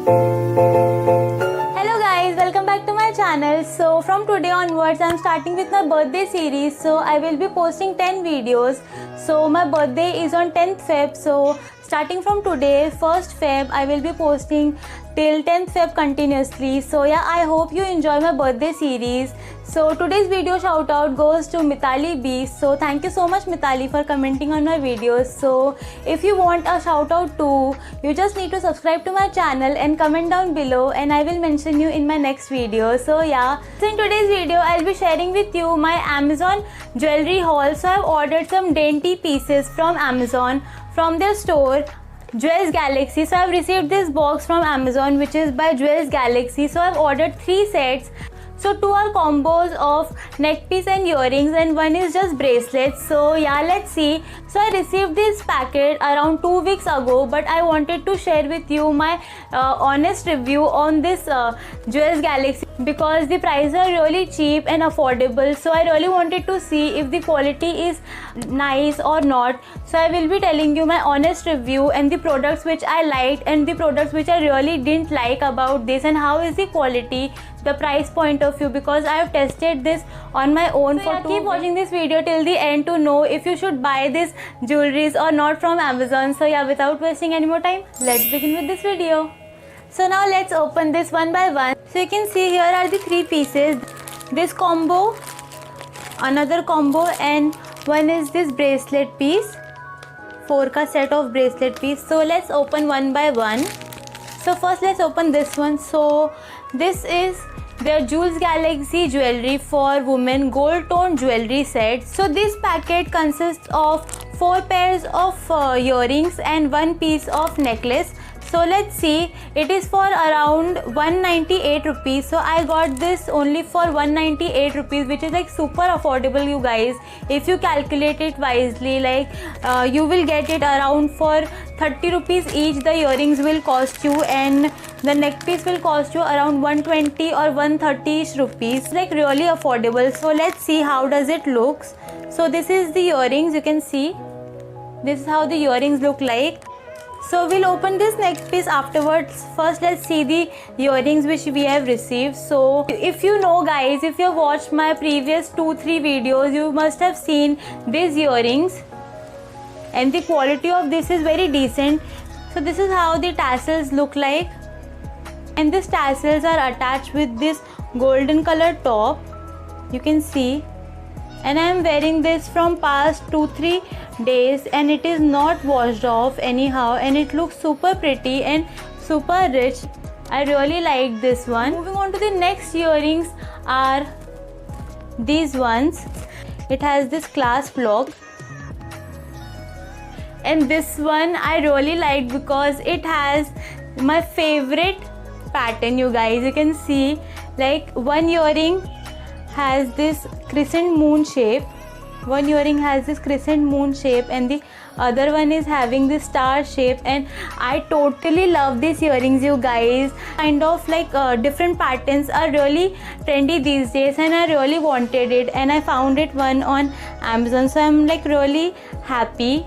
Hello guys, welcome back to my channel. So from today onwards I'm starting with my birthday series. So I will be posting 10 videos. So my birthday is on 10th Feb. So starting from today 1st Feb I will be posting till 10th Feb continuously. So yeah, I hope you enjoy my birthday series. So today's video shout out goes to Mitali B. So thank you so much Mitali for commenting on my videos. So if you want a shout out too, you just need to subscribe to my channel and comment down below and I will mention you in my next video. So yeah, so in today's video I'll be sharing with you my Amazon jewelry haul. So I've ordered some dainty pieces from Amazon from their store Jewels Galaxy. So I've received this box from Amazon which is by Jewels Galaxy. So I've ordered 3 sets. So 2 are combos of neck piece and earrings and 1 is just bracelets. So yeah, let's see. So I received this packet around 2 weeks ago, but I wanted to share with you my honest review on this Jewels Galaxy because the prices are really cheap and affordable. So I really wanted to see if the quality is nice or not. So I will be telling you my honest review and the products which I liked and the products which I really didn't like about this and how is the quality, the price point of view, because I have tested this on my own. So keep watching this video till the end to know if you should buy this jewelries or not from Amazon. So yeah, without wasting any more time, let's begin with this video. So now let's open this one by one. So you can see here are the 3 pieces, this combo, another combo, and one is this bracelet piece, 4 ka set of bracelet piece. So let's open one by one. So first let's open this one. So this is their Jewels Galaxy jewelry for women gold tone jewelry set. So this packet consists of 4 pairs of earrings and 1 piece of necklace. So let's see, it is for around 198 rupees. So I got this only for 198 rupees, which is like super affordable, you guys. If you calculate it wisely, like you will get it around for 30 rupees each. The earrings will cost you and the neck piece will cost you around 120 or 130 rupees, like really affordable. So let's see how does it looks. So this is the earrings, you can see this is how the earrings look like. So we'll open this neck piece afterwards. First let's see the earrings which we have received. So if you know guys, if you have watched my previous 2-3 videos, you must have seen these earrings and the quality of this is very decent. So this is how the tassels look like, and these tassels are attached with this golden color top, you can see. And I am wearing this from past 2-3 days and it is not washed off anyhow and it looks super pretty and super rich. I really like this one. Moving on to the next earrings are these ones. It has this clasp lock and this one I really like because it has my favorite pattern, you guys. You can see like one earring has this crescent moon shape, and the other one is having this star shape, and I totally love these earrings, you guys. Kind of like different patterns are really trendy these days and I really wanted it and I found it one on Amazon, so I'm like really happy.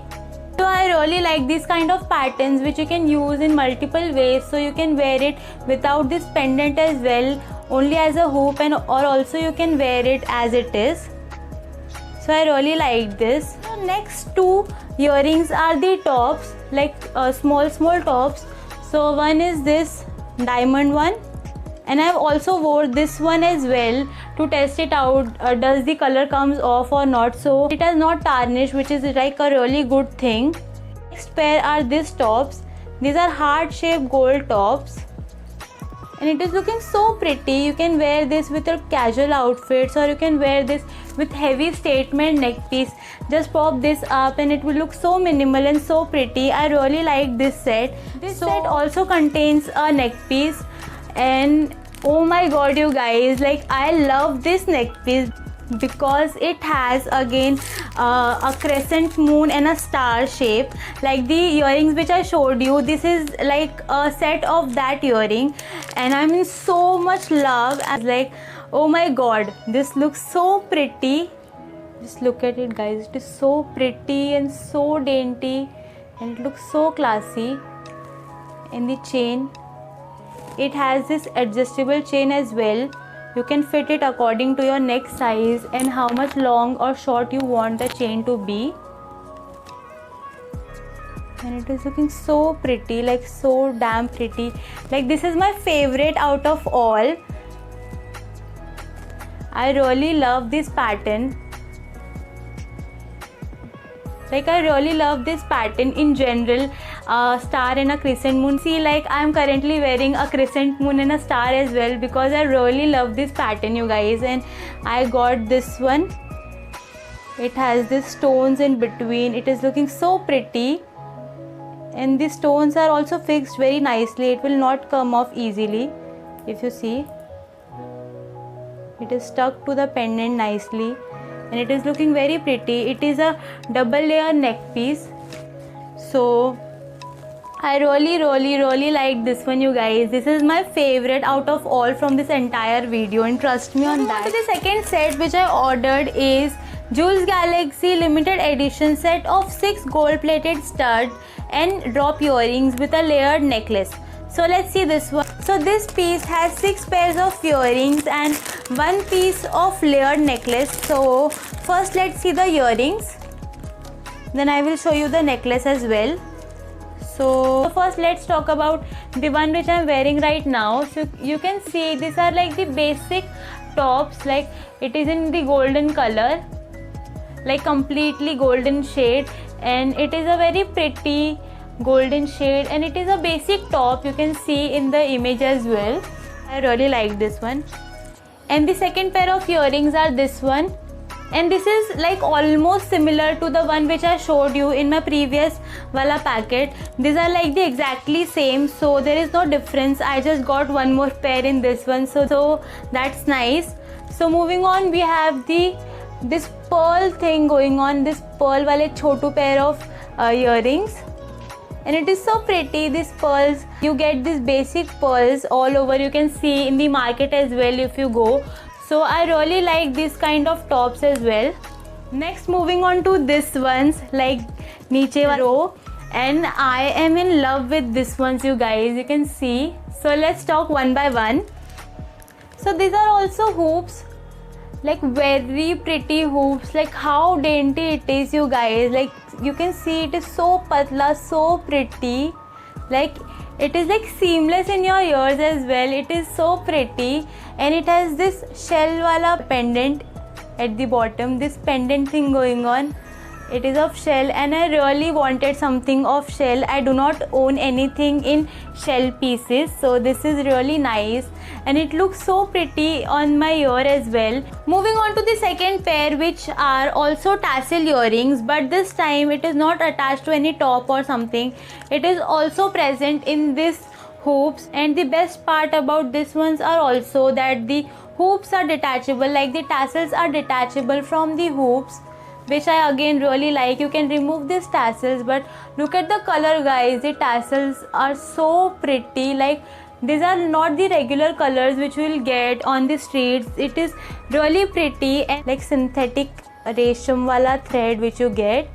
So I really like these kind of patterns which you can use in multiple ways. So you can wear it without this pendant as well, only as a hoop, and or also you can wear it as it is. So I really like this. The next 2 earrings are the tops, like small tops. So one is this diamond one and I've also wore this one as well to test it out, does the color comes off or not. So it has not tarnished, which is like a really good thing. Next pair are these tops. These are heart shaped gold tops and it is looking so pretty. You can wear this with your casual outfits or you can wear this with heavy statement neck piece. Just pop this up and it will look so minimal and so pretty. I really like this set. This set also contains a neck piece and oh my god, you guys, like I love this neck piece because it has again a crescent moon and a star shape like the earrings which I showed you. This is like a set of that earring and I'm in so much love. As like, oh my god, this looks so pretty. Just look at it guys, it is so pretty and so dainty and it looks so classy. And the chain, it has this adjustable chain as well. You can fit it according to your neck size and how much long or short you want the chain to be. And it is looking so pretty, like so damn pretty. Like this is my favorite out of all. I really love this pattern. Like I really love this pattern in general. Star and a crescent moon. See, like I am currently wearing a crescent moon and a star as well because I really love this pattern, you guys. And I got this one. It has these stones in between. It is looking so pretty. And these stones are also fixed very nicely. It will not come off easily. If you see, it is stuck to the pendant nicely. And it is looking very pretty. It is a double layer neck piece. So I really like this one, you guys. This is my favorite out of all from this entire video, and trust me on that. The second set which I ordered is Jewels Galaxy limited edition set of 6 gold plated stud and drop earrings with a layered necklace. So let's see this one. So this piece has 6 pairs of earrings and 1 piece of layered necklace. So first let's see the earrings, then I will show you the necklace as well. So first let's talk about the one which I am wearing right now. So you can see these are like the basic tops, like it is in the golden color, like completely golden shade, and it is a very pretty golden shade, and it is a basic top. You can see in the image as well. I really like this one. And the second pair of earrings are this one, and this is like almost similar to the one which I showed you in my previous wala packet. These are like the exactly same, so there is no difference. I just got one more pair in this one, so that's nice. So moving on, we have this pearl thing going on, this pearl wale chotu pair of earrings, and it is so pretty. These pearls, you get these basic pearls all over. You can see in the market as well if you go. So I really like this kind of tops as well. Next, moving on to this ones, like niche row, and I am in love with this ones, you guys. You can see. So let's talk one by one. So these are also hoops, like very pretty hoops. Like how dainty it is, you guys. Like you can see it is so patla, so pretty. Like it is like seamless in your ears as well. It is so pretty, and it has this shell wala pendant at the bottom, this pendant thing going on. It is of shell, and I really wanted something of shell. I do not own anything in shell pieces, so this is really nice, and it looks so pretty on my ear as well. Moving on to the second pair, which are also tassel earrings, but this time it is not attached to any top or something. It is also present in this hoops, and the best part about this ones are also that the hoops are detachable, like the tassels are detachable from the hoops, which I again really like. You can remove these tassels, but look at the color, guys. The tassels are so pretty. Like these are not the regular colors which you will get on the streets. It is really pretty, and like synthetic resham wala thread which you get,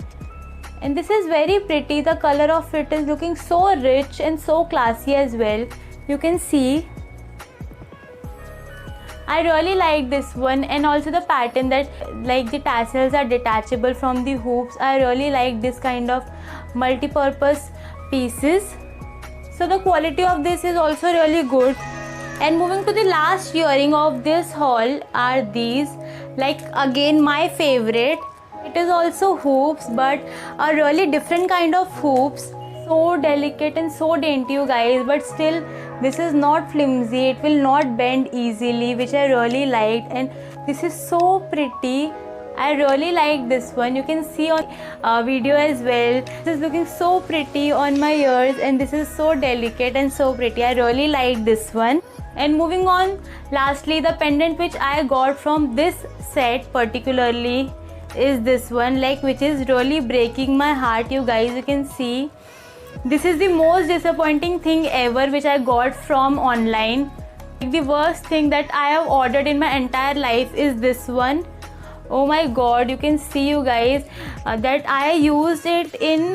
and this is very pretty. The color of it is looking so rich and so classy as well. You can see I really like this one, and also the pattern that like the tassels are detachable from the hoops. I really like this kind of multi-purpose pieces. So the quality of this is also really good. And moving to the last earring of this haul are these, like again my favorite. It is also hoops, but a really different kind of hoops. So delicate and so dainty, you guys, but still this is not flimsy. It will not bend easily, which I really liked, and this is so pretty. I really like this one. You can see on video as well. This is looking so pretty on my ears, and this is so delicate and so pretty. I really like this one. And moving on, lastly, the pendant which I got from this set particularly is this one, like which is really breaking my heart, you guys. You can see this is the most disappointing thing ever which I got from online. The worst thing that I have ordered in my entire life is this one. Oh my god, you can see, you guys, that I used it in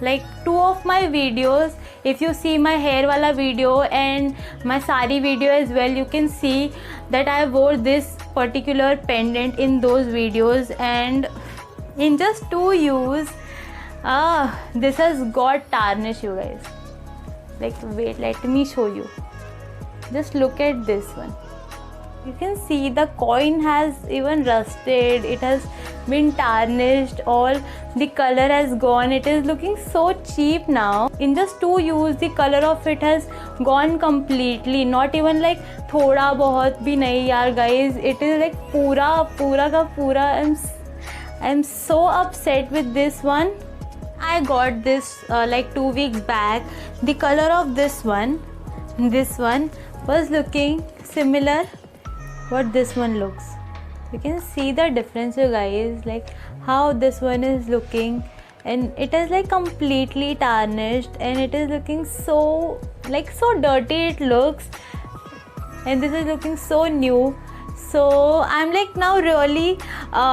like 2 of my videos. if you see my hair wala video and my sari video as well, you can see that I wore this particular pendant in those videos, and in just 2 use this has got tarnish, you guys. Like, wait, let me show you. Just look at this one. You can see the coin has even rusted, it has been tarnished, all the color has gone. It is looking so cheap now. In just 2 use the color of it has gone completely, not even like thoda bahut bhi nahi yaar guys, it is like pura ka pura. I'm so upset with this one. I got this like 2 weeks back. The color of this one was looking similar what this one looks. You can see the difference, you guys, like how this one is looking, and it is like completely tarnished, and it is looking so dirty it looks, and this is looking so new. So I'm like now really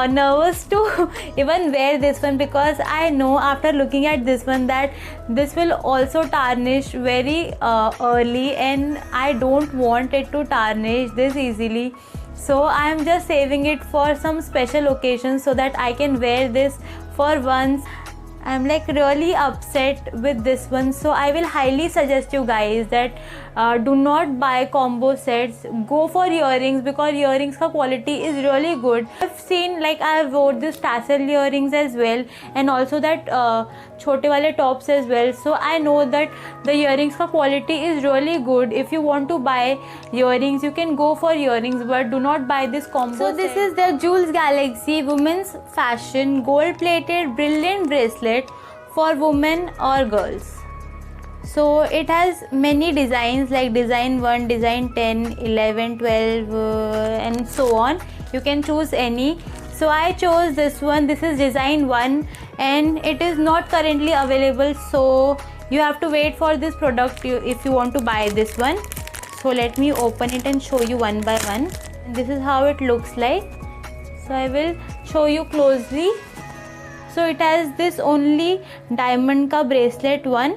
nervous to even wear this one, because I know after looking at this one that this will also tarnish very early, and I don't want it to tarnish this easily. So I'm just saving it for some special occasions so that I can wear this for once. I'm like really upset with this one, so I will highly suggest you guys that do not buy combo sets. Go for earrings, because earrings ka quality is really good. I've seen, like, I wore this tassel earrings as well, and also that chote wale tops as well. So I know that the earrings ka quality is really good. If you want to buy earrings, you can go for earrings, but do not buy this combo set. So this is the Jewels Galaxy Women's Fashion Gold Plated Brilliant Bracelet for women or girls. So it has many designs, like design 1, design 10, 11, 12 and so on. You can choose any. So I chose this one. This is design 1, and it is not currently available, so you have to wait for this product if you want to buy this one. So let me open it and show you one by one. And this is how it looks like. So I will show you closely. So it has this only diamond ka bracelet one,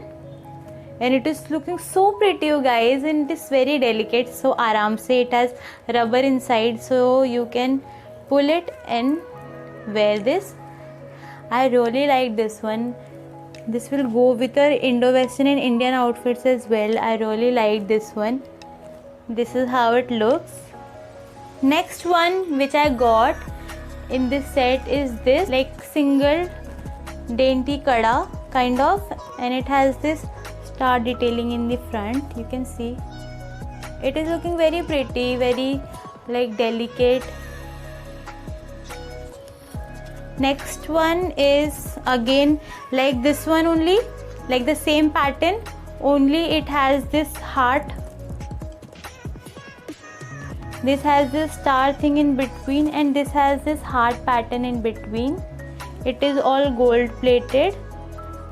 and it is looking so pretty, you guys, and it is very delicate. So aaram se, it has rubber inside, so you can pull it and wear this. I really like this one. This will go with your Indo-Western and Indian outfits as well. I really like this one. This is how it looks. Next one which I got in this set is this, like, single dainty kada kind of, and it has this star detailing in the front. You can see it is looking very pretty, very like delicate. Next one is again like this one only, like the same pattern, only it has this heart. This has this star thing in between, and this has this heart pattern in between. It is all gold plated,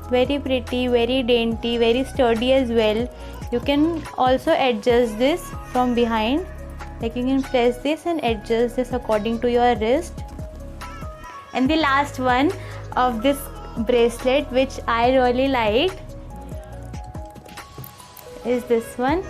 very pretty, very dainty, very sturdy as well. You can also adjust this from behind, like you can press this and adjust this according to your wrist. And the last one of this bracelet, which I really liked, is this one.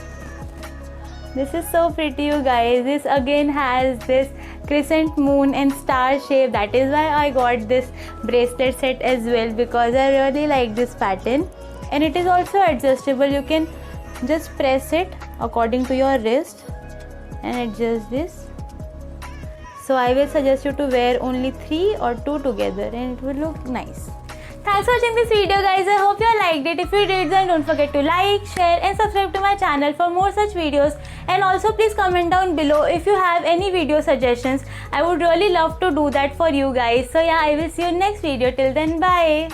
This is so pretty, you guys. This again has this crescent moon and star shape. That is why I got this bracelet set as well, because I really like this pattern. And it is also adjustable. You can just press it according to your wrist and adjust this. So I will suggest you to wear only 3 or 2 together, and it will look nice. Thanks for watching this video, guys. I hope you liked it. If you did, then don't forget to like, share and subscribe to my channel for more such videos. And also please comment down below if you have any video suggestions. I would really love to do that for you guys. So yeah, I will see you in next video. Till then, bye.